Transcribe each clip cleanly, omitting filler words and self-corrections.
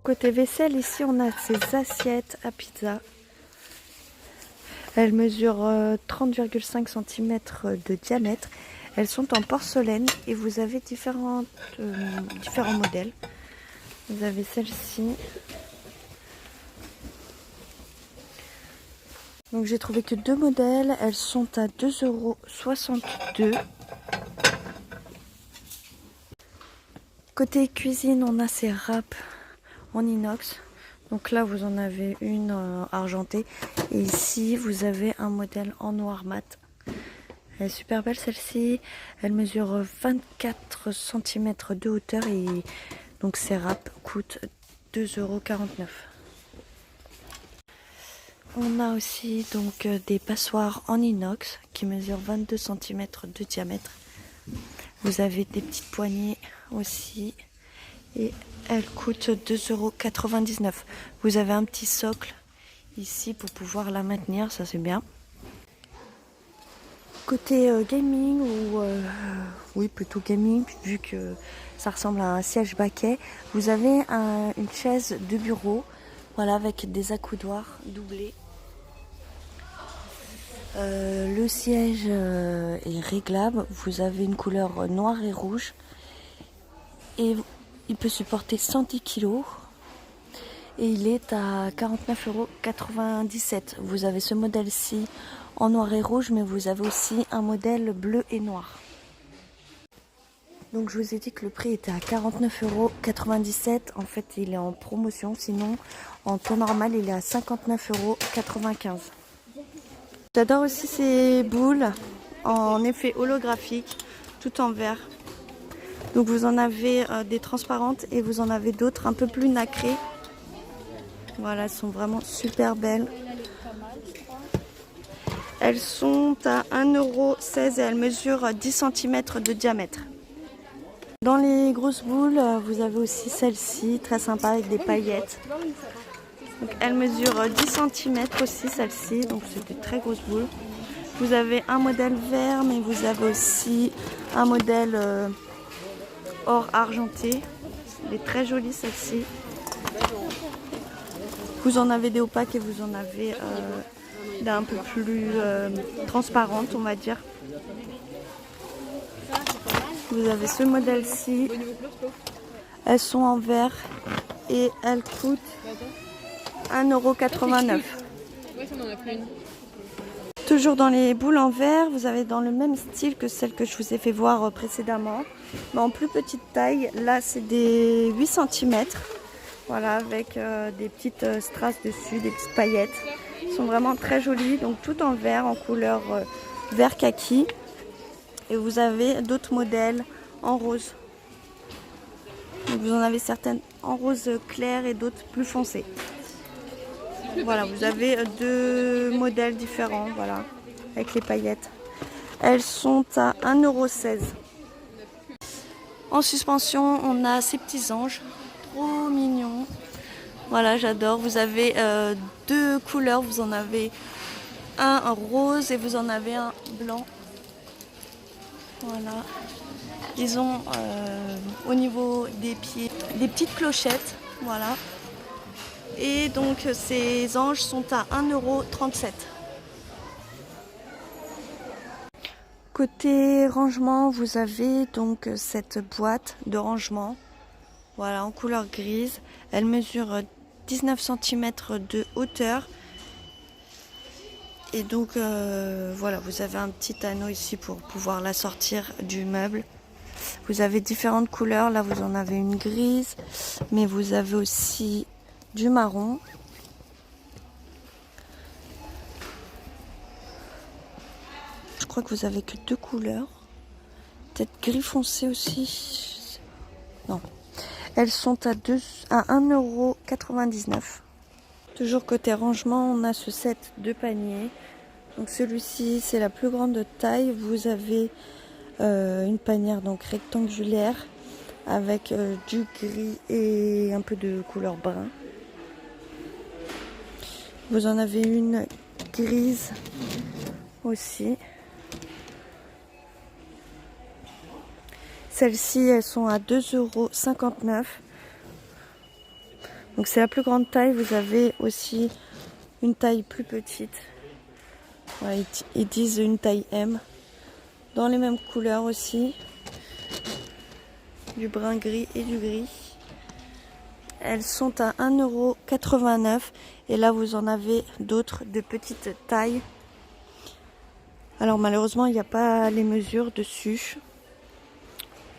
Côté vaisselle, ici on a ces assiettes à pizza. Elles mesurent 30,5 cm de diamètre. Elles sont en porcelaine et vous avez différents modèles. Vous avez celle-ci. Donc j'ai trouvé que 2 modèles. Elles sont à 2,62 €. Côté cuisine, on a ces râpes en inox. Donc là, vous en avez une argentée. Et ici, vous avez un modèle en noir mat. Elle est super belle celle-ci. Elle mesure 24 cm de hauteur. Et donc ces râpes coûtent 2,49 €. On a aussi donc des passoires en inox qui mesurent 22 cm de diamètre. Vous avez des petites poignées aussi. Et elle coûte 2,99 €. Vous avez un petit socle ici pour pouvoir la maintenir, ça c'est bien. Côté gaming, oui plutôt gaming, vu que ça ressemble à un siège baquet, vous avez une chaise de bureau, voilà, avec des accoudoirs doublés. Le siège est réglable, vous avez une couleur noire et rouge. Et il peut supporter 110 kg et il est à 49,97 €. Vous avez ce modèle-ci en noir et rouge, mais vous avez aussi un modèle bleu et noir. Donc je vous ai dit que le prix était à 49,97 €. En fait, il est en promotion, sinon en temps normal, il est à 59,95 €. J'adore aussi ces boules en effet holographique, tout en verre. Donc vous en avez des transparentes et vous en avez d'autres un peu plus nacrées. Voilà, elles sont vraiment super belles. Elles sont à 1,16 € et elles mesurent 10 cm de diamètre. Dans les grosses boules, vous avez aussi celle-ci, très sympa avec des paillettes. Donc elle mesure 10 cm aussi celle-ci, donc c'est des très grosses boules. Vous avez un modèle vert, mais vous avez aussi un modèle or argenté. Elle est très jolie celle-ci. Vous en avez des opaques et vous en avez d'un peu plus transparente, on va dire. Vous avez ce modèle-ci. Elles sont en verre et elles coûtent 1,89 €. Toujours dans les boules en verre, vous avez dans le même style que celle que je vous ai fait voir précédemment, mais en plus petite taille. Là, c'est des 8 cm. Voilà, avec des petites strass dessus, des petites paillettes. Ils sont vraiment très jolis, donc tout en verre, en couleur vert kaki. Et vous avez d'autres modèles en rose. Donc vous en avez certaines en rose clair et d'autres plus foncées. Voilà, vous avez 2 modèles différents, voilà, avec les paillettes. Elles sont à 1,16 €. En suspension, on a ces petits anges, trop mignons. Voilà, j'adore. Vous avez 2 couleurs, vous en avez un rose et vous en avez un blanc. Voilà. Ils ont au niveau des pieds des petites clochettes, voilà. Et donc ces anges sont à 1,37 €. Côté rangement, vous avez donc cette boîte de rangement, voilà, en couleur grise. Elle mesure 19 cm de hauteur. Et donc voilà, vous avez un petit anneau ici pour pouvoir la sortir du meuble. Vous avez différentes couleurs. Là, vous en avez une grise, mais vous avez aussi du marron. Je crois que vous avez que 2 couleurs. Peut-être gris foncé aussi. Non. Elles sont à 1,99 €. Toujours côté rangement, on a ce set de paniers. Donc celui-ci, c'est la plus grande taille. Vous avez une panière donc rectangulaire avec du gris et un peu de couleur brun. Vous en avez une grise aussi. Celles-ci, elles sont à 2,59 €. Donc c'est la plus grande taille. Vous avez aussi une taille plus petite. Ouais, ils disent une taille M. Dans les mêmes couleurs aussi. Du brun gris et du gris. Elles sont à 1,89 €. Et là, vous en avez d'autres de petite taille. Alors malheureusement, il n'y a pas les mesures dessus.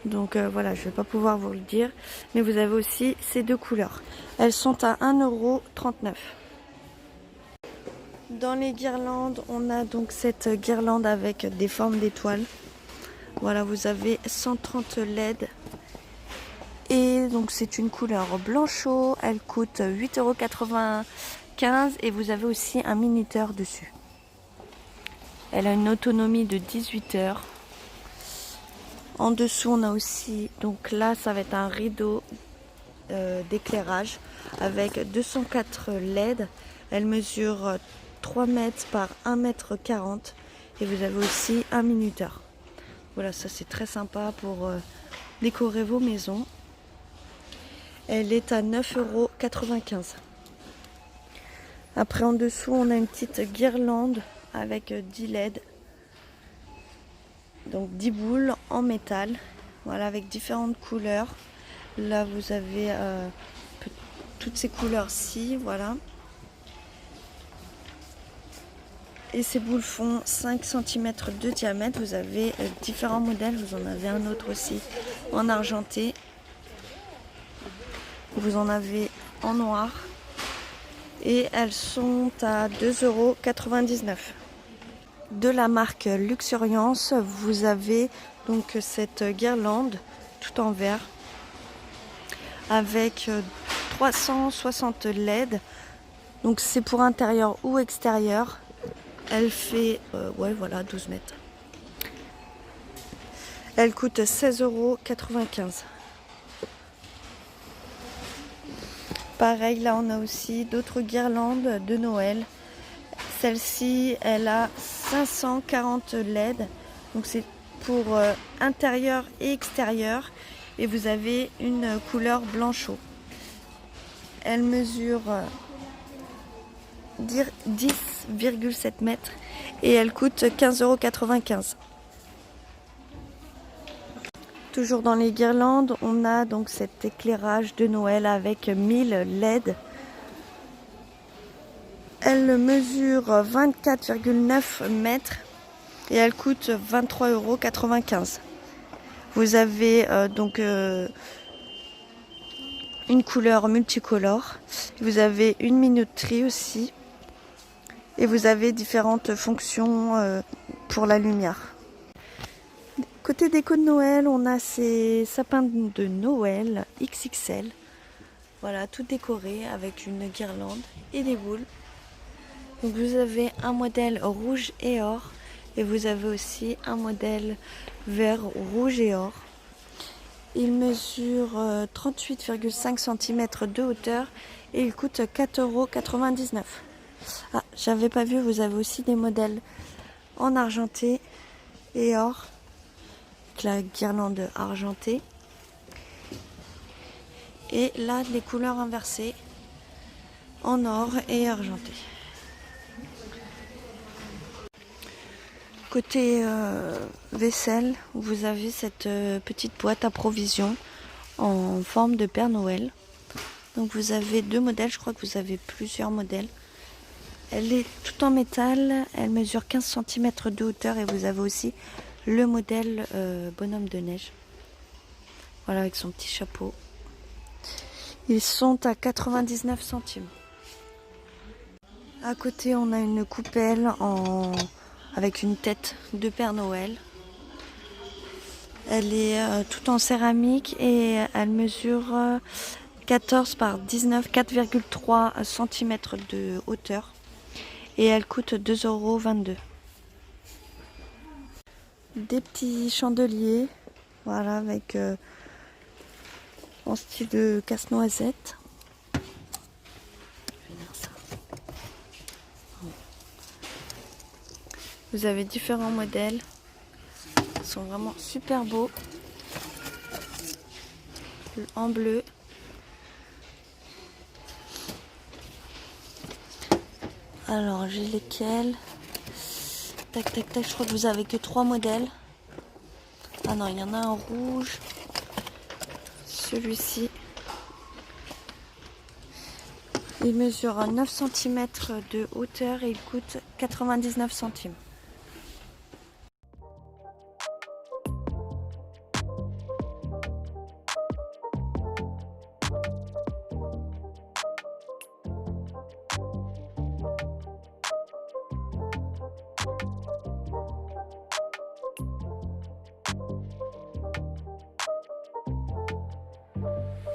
Donc voilà, je ne vais pas pouvoir vous le dire. Mais vous avez aussi ces deux couleurs. Elles sont à 1,39 €. Dans les guirlandes, on a donc cette guirlande avec des formes d'étoiles. Voilà, vous avez 130 LED. Et donc c'est une couleur blanchot. Elle coûte 8,95 € et vous avez aussi un minuteur dessus. Elle a une autonomie de 18 heures. En dessous, on a aussi, donc là, ça va être un rideau d'éclairage avec 204 LED. Elle mesure 3 mètres par 1,40 m et vous avez aussi un minuteur. Voilà, ça c'est très sympa pour décorer vos maisons. Elle est à 9,95 €. Après, en dessous, on a une petite guirlande avec 10 LED. Donc 10 boules en métal, voilà, avec différentes couleurs. Là vous avez toutes ces couleurs-ci, voilà. Et ces boules font 5 cm de diamètre. Vous avez différents modèles, vous en avez un autre aussi en argenté. Vous en avez en noir. Et elles sont à 2,99 €. De la marque Luxuriance, vous avez donc cette guirlande tout en vert avec 360 LED. Donc c'est pour intérieur ou extérieur. Elle fait ouais, voilà, 12 mètres. Elle coûte 16,95 €. Pareil, là on a aussi d'autres guirlandes de Noël. Celle-ci, elle a 540 LED. Donc c'est pour intérieur et extérieur. Et vous avez une couleur blanchot. Elle mesure 10,7 mètres et elle coûte 15,95 €. Toujours dans les guirlandes, on a donc cet éclairage de Noël avec 1000 LED. Elle mesure 24,9 mètres et elle coûte 23,95 €. Vous avez donc une couleur multicolore. Vous avez une minuterie aussi. Et vous avez différentes fonctions pour la lumière. Côté déco de Noël, on a ces sapins de Noël XXL. Voilà, tout décoré avec une guirlande et des boules. Donc vous avez un modèle rouge et or. Et vous avez aussi un modèle vert, rouge et or. Il mesure 38,5 cm de hauteur et il coûte 4,99 €. Ah, j'avais pas vu, vous avez aussi des modèles en argenté et or, avec la guirlande argentée. Et là, les couleurs inversées en or et argenté. Côté vaisselle, vous avez cette petite boîte à provisions en forme de Père Noël. Donc vous avez deux modèles, je crois que vous avez plusieurs modèles. Elle est tout en métal, elle mesure 15 cm de hauteur et vous avez aussi le modèle bonhomme de neige. Voilà, avec son petit chapeau. Ils sont à 99 centimes. À côté, on a une coupelle avec une tête de Père Noël. Elle est toute en céramique et elle mesure 14 par 19, 4,3 cm de hauteur. Et elle coûte 2,22 €. Des petits chandeliers, voilà, avec en style de casse-noisette. Vous avez différents modèles. Ils sont vraiment super beaux. En bleu. Alors, j'ai lesquels? Tac, tac, tac. Je crois que vous avez que 3 modèles. Ah non, il y en a un rouge. Celui-ci. Il mesure 9 cm de hauteur et il coûte 99 centimes.